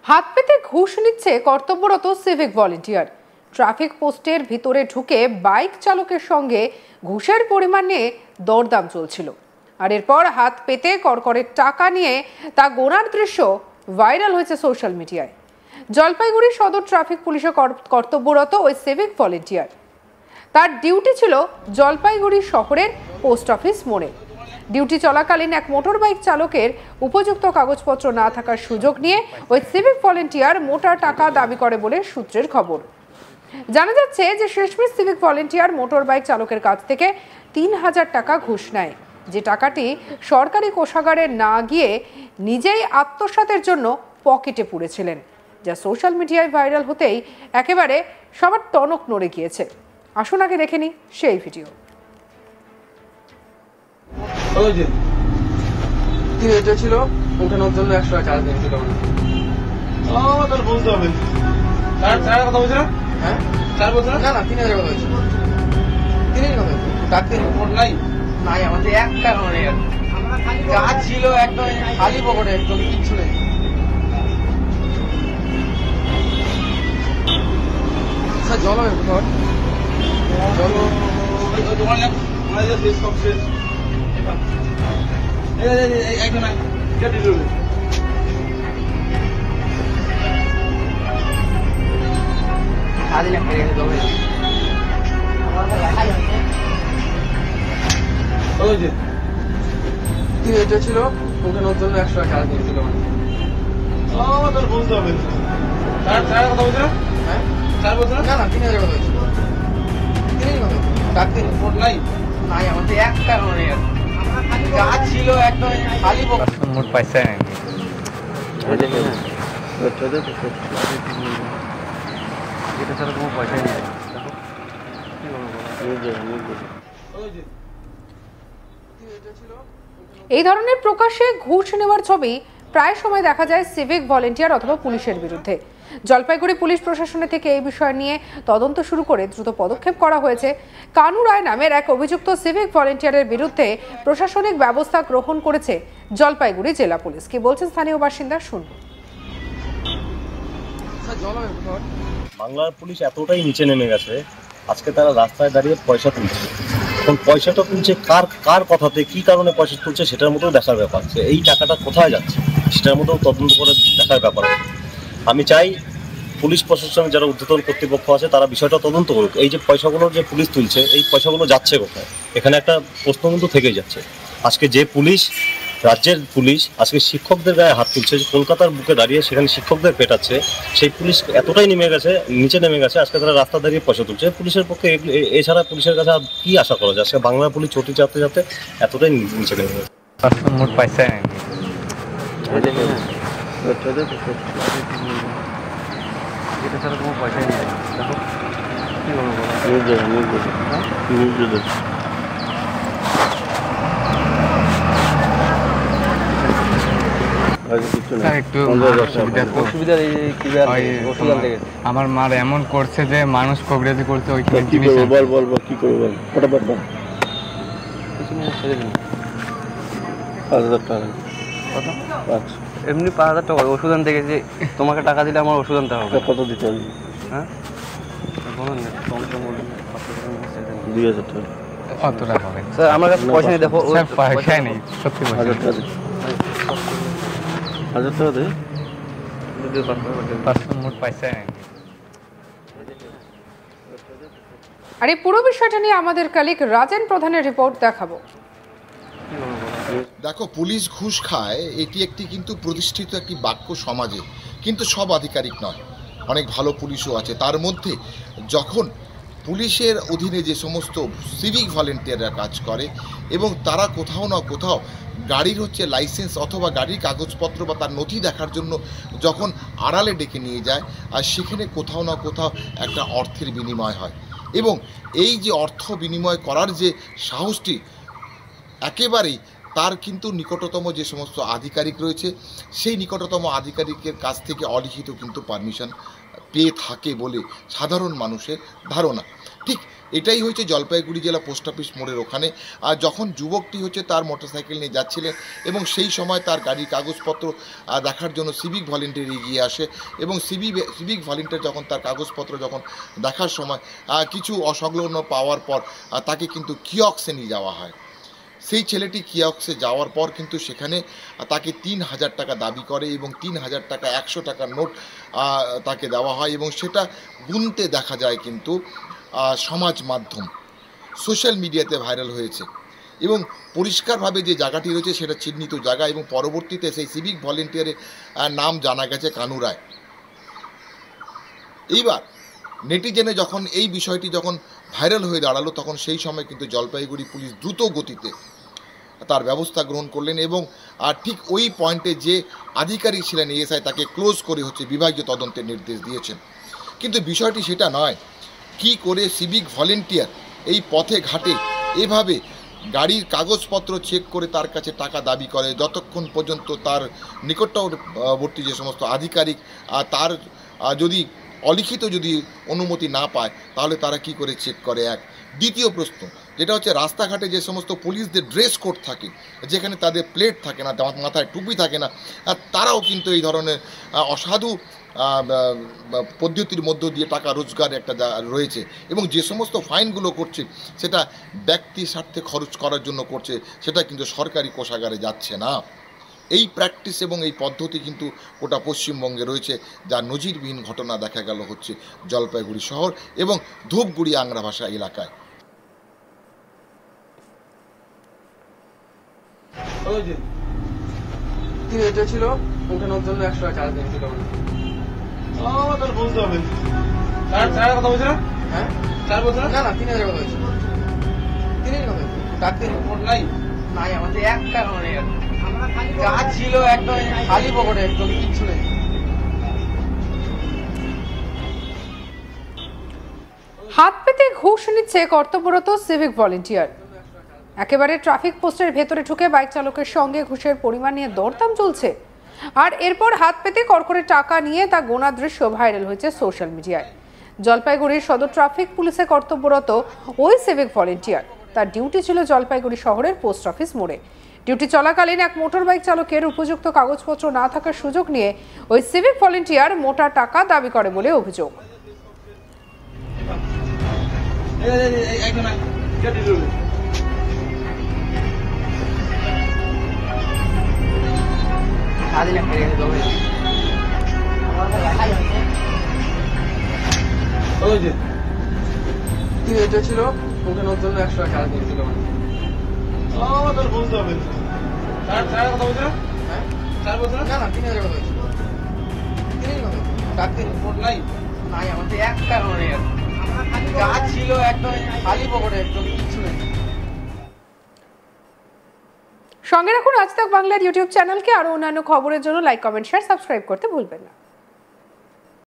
হাত পেতে ঘুষ নিচ্ছে কর্তব্যরত সিভিক ভলেন্টিয়ার। ট্রাফিক পোস্টের ভিতরে ঢুকে বাইক চালকের সঙ্গে ঘুষের পরিমাণ নিয়ে দরদাম চলছিল। আর এরপর হাত পেতে করকরের টাকা নিয়ে তা গোনার দৃশ্য ভাইরাল হয়েছে সোশ্যাল মিডিয়ায়। জলপাইগুড়ি সদর ট্রাফিক পুলিশে কর্তব্যরত ওই সিভিক ভলেন্টিয়ার। তার ডিউটি ছিল জলপাইগুড়ি শহরের পোস্ট অফিস মোড়ে। ডিউটি চলাকালীন এক মোটর বাইক চালকের উপযুক্ত কাগজপত্র না থাকার সুযোগ নিয়ে ওই সিভিক ভলেন্টিয়ার মোটা টাকা দাবি করে বলে সূত্রের খবর। জানা যাচ্ছে যে শেষমেশ সিভিক ভলেন্টিয়ার মোটর বাইক চালকের কাছ থেকে ৩,০০০ টাকা ঘুষ নেয়, যে টাকাটি সরকারি কোষাগারে না গিয়ে নিজেই আত্মসাতের জন্য পকেটে পুরেছিলেন, যা সোশ্যাল মিডিয়ায় ভাইরাল হতেই একেবারে সবার টনক নড়ে গিয়েছে। আসুন আগে দেখে নি সেই ভিডিও। ছিল উঠানোর জন্য 100 টাকা চার্জ দিয়েছিল। বুঝতে হবে কথা বলছিল। হ্যাঁ চার বছর না 3,000 কথা হয়েছিল। 3,000 কথা ডাক্তার নাই নাই আমাদের 1 টাকা নেই। যা ছিল একদম খালি পকেটে, একদম কিচ্ছু নেই। স্যার জল হবে কোথাও? জল দোকান শেষ সব শেষ। একদম সারাদিন একটা গেছে জল হয়েছে। ছিল উঠানোর জন্য 100 টাকা চার্জ দিয়েছিল। বুঝতে হবে কথা বলছিল। হ্যাঁ 4 বছর না 3,000 কথা হয়েছিল। 3,000 কথা ডাক্তার নাই নাই আমাদের 1 টাকা নেই। যা ছিল একদম খালি পকেটে। মোট পয়সা নেই। এটা ছাড়া কোনো পয়সাই নেই। এই ধরনের প্রকাশ্যে ঘুষ নেওয়ার ছবি প্রায় সময় দেখা যায় সিভিক ভলেন্টিয়ার অথবা পুলিশের বিরুদ্ধে। জলপাইগুড়ি পুলিশ প্রশাসনের থেকে এই বিষয় নিয়ে তদন্ত শুরু করে দ্রুত পদক্ষেপ করা হয়েছে। কানু রায় নামের এক অভিযুক্ত সিভিক ভলেন্টিয়ারের বিরুদ্ধে প্রশাসনিক ব্যবস্থা গ্রহণ করেছে জলপাইগুড়ি জেলা পুলিশ। কি বলছেন স্থানীয় বাসিন্দা, শুনুন। বাংলার পুলিশ এতটাই নিচে নেমে গেছে, আজকে তারা রাস্তায় দাঁড়িয়ে পয়সা তুলছে। এখন পয়সাটা তুলছে কার কথাতে, কি কারণে পয়সা তুলছে সেটার মধ্যেও দেখার ব্যাপার আছে। এই টাকাটা কোথায় যাচ্ছে সেটার মধ্যেও তদন্ত করে দেখার ব্যাপার আছে। আমি চাই পুলিশ প্রশাসনের যারা ঊর্ধ্বতন কর্তৃপক্ষ আছে তারা বিষয়টা তদন্ত করুক। এই যে পয়সাগুলো যে পুলিশ তুলছে, এই পয়সাগুলো যাচ্ছে কোথায়, এখানে একটা প্রশ্ন কিন্তু থেকেই যাচ্ছে। আজকে যে পুলিশ, রাজ্যের পুলিশ আজকে শিক্ষকদের গায়ে হাত তুলছে, কলকাতার বুকে দাঁড়িয়ে সেখানে শিক্ষকদের পেটাচ্ছে, সেই পুলিশ এতটাই নিচে নেমে গেছে আজকে তারা রাস্তা দাঁড়িয়ে পয়সা তুলছে। পুলিশের পক্ষে এছাড়া পুলিশের কাছে আর কি আশা করা যায়? আজকে বাংলার পুলিশ ছুটি যাতে এতটাই নিচে নেমে গেছে। মোট পয়সা নেই। এটা ছাড়া কোনো পয়সাই নেই। দেখো আমার মার এমন করছে যে মানুষ কবিরাজি করছে। এমনি 5,000 টাকা ওষুধ আনতে গেছি। তোমাকে টাকা দিলে আমার ওষুধ আনতে হবে। কত দিতে হবে? হ্যাঁ কত টাকা হবে? স্যার আমার কাছে পয়সা নেই। দেখো পয়সা নেই, সত্যি পয়সা নেই। 1,000 টাকা দে। মোট পয়সা নেই। আর এই পুরো বিষয়টা নিয়ে আমাদের কালিক রাজেন প্রধানের রিপোর্ট দেখাবো। দেখো, পুলিশ ঘুষ খায় এটি একটি কিন্তু প্রতিষ্ঠিত একটি বাক্য সমাজে, কিন্তু সব আধিকারিক নয়, অনেক ভালো পুলিশও আছে। তার মধ্যে যখন পুলিশের অধীনে যে সমস্ত সিভিক ভলেন্টিয়াররা কাজ করে এবং তারা কোথাও না কোথাও গাড়ির লাইসেন্স অথবা গাড়ির কাগজপত্র বা তার নথি দেখার জন্য যখন আড়ালে ডেকে নিয়ে যায়, আর সেখানে কোথাও না কোথাও একটা অর্থের বিনিময় হয়, এবং এই যে অর্থ বিনিময় করার যে সাহসটি একেবারেই তার কিন্তু নিকটতম যে সমস্ত আধিকারিক রয়েছে সেই নিকটতম আধিকারিকের কাছ থেকে অলিখিত কিন্তু পারমিশন পেয়ে থাকে বলে সাধারণ মানুষের ধারণা। ঠিক এটাই হয়েছে জলপাইগুড়ি জেলা পোস্ট অফিস মোড়ের ওখানে। আর যখন যুবকটি তার মোটরসাইকেল নিয়ে যাচ্ছিলেন এবং সেই সময় তার গাড়ির কাগজপত্র দেখার জন্য সিভিক ভলেন্টিয়ার এগিয়ে আসে এবং সিভিক ভলেন্টিয়ার যখন তার কাগজপত্র যখন দেখার সময় কিছু অসংলগ্ন পাওয়ার পর তাকে কিন্তু কিয়ক্সে নিয়ে যাওয়া হয়। সেই ছেলেটি কিয়ক্সে যাওয়ার পর কিন্তু সেখানে তাকে ৩,০০০ টাকা দাবি করে এবং ৩,০০০ টাকা ১০০ টাকার নোট তাকে দেওয়া হয় এবং সেটা গুনতে দেখা যায় কিন্তু সমাজ মাধ্যম সোশ্যাল মিডিয়াতে ভাইরাল হয়েছে এবং পরিষ্কারভাবে যে জায়গাটি রয়েছে সেটা চিহ্নিত জায়গা এবং পরবর্তীতে সেই সিভিক ভলেন্টিয়ারের নাম জানা গেছে কানু রায়। এইবার নেটিজেনে যখন এই বিষয়টি যখন ভাইরাল হয়ে দাঁড়ালো তখন সেই সময় কিন্তু জলপাইগুড়ি পুলিশ দ্রুত গতিতে তার ব্যবস্থা গ্রহণ করলেন এবং ঠিক ওই পয়েন্টে যে আধিকারিক ছিলেন এএসআই তাকে ক্লোজ করে বিভাগীয় তদন্তের নির্দেশ দিয়েছেন। কিন্তু বিষয়টি সেটা নয়, কি করে সিভিক ভলেন্টিয়ার এই পথে ঘাটে এভাবে গাড়ির কাগজপত্র চেক করে তার কাছে টাকা দাবি করে যতক্ষণ পর্যন্ত তার নিকটবর্তী যে সমস্ত আধিকারিক তার যদি অলিখিত যদি অনুমতি না পায় তাহলে তারা কি করে চেক করে। এক দ্বিতীয় প্রশ্ন যেটা হচ্ছে রাস্তাঘাটে যে সমস্ত পুলিশদের ড্রেস কোড থাকে যেখানে তাদের প্লেট থাকে না, মাথায় টুপি থাকে না, তারাও কিন্তু এই ধরনের অসাধু পদ্ধতির মধ্য দিয়ে টাকা রোজগার একটা রয়েছে এবং যে সমস্ত ফাইনগুলো করছে সেটা ব্যক্তি স্বার্থে খরচ করার জন্য করছে, সেটা কিন্তু সরকারি কোষাগারে যাচ্ছে না। এই প্র্যাকটিস এবং এই পদ্ধতি কিন্তু গোটা পশ্চিমবঙ্গে রয়েছে, যা নজিরবিহীন ঘটনা দেখা গেল জলপাইগুড়ি শহর এবং ধূপগুড়ি আংরা ভাষা এলাকায়। এটা ছিল উঠানোর জন্য 100 টাকা চার্জ দিয়েছিল। তাহলে বুঝতে হবে স্যার কথা বলছে না? হ্যাঁ স্যার বলছে না? না 3000 কথা বলছে। 3000 কথা ডাক্তার রিপোর্ট নাই আমাদের 1 টাকা নেই, যা ছিল একদম খালি পকেটে, একদম কিচ্ছু নেই। হাত পেতে ঘুষ নিচ্ছে কর্তব্যরত সিভিক ভলেন্টিয়ার। একেবারে ট্রাফিক পোস্টের ভেতরে ঢুকে বাইক চালকের সঙ্গে ঘুষের পরিমাণ নিয়ে দরদাম চলছে আর এরপর হাত পেতে কড়কড়ে টাকা নিয়ে তা গোনা দৃশ্য ভাইরাল হয়েছে সোশ্যাল মিডিয়ায়। জলপাইগুড়ির সদর ট্রাফিক পুলিশে কর্তব্যরত ওই সিভিক ভলেন্টিয়ার, তার ডিউটি ছিল জলপাইগুড়ি শহরের পোস্ট অফিস মোড়ে। ডিউটি চলাকালীন এক মোটর বাইক চালকের উপযুক্ত কাগজপত্র না থাকার সুযোগ নিয়ে ওই সিভিক ভলেন্টিয়ার মোটা টাকা দাবি করে বলে অভিযোগ। এটা ছিল উঠানোর জন্য 100 টাকা চার্জ দিয়েছিল। তাহলে বুঝতে হবে স্যার কথা বলছে না? হ্যাঁ স্যার বলছে না? না 3000 কথা বলছে। 3000 কথা ডাক্তার রিপোর্ট নাই আমাদের 1 টাকা নেই, যা ছিল একদম খালি পকেটে, একদম কিচ্ছু নেই। সঙ্গে রাখুন আজ তাক বাংলার ইউটিউব চ্যানেলকে। আরো অন্যান্য খবরের জন্য লাইক, কমেন্ট, শেয়ার, সাবস্ক্রাইব করতে ভুলবেন না।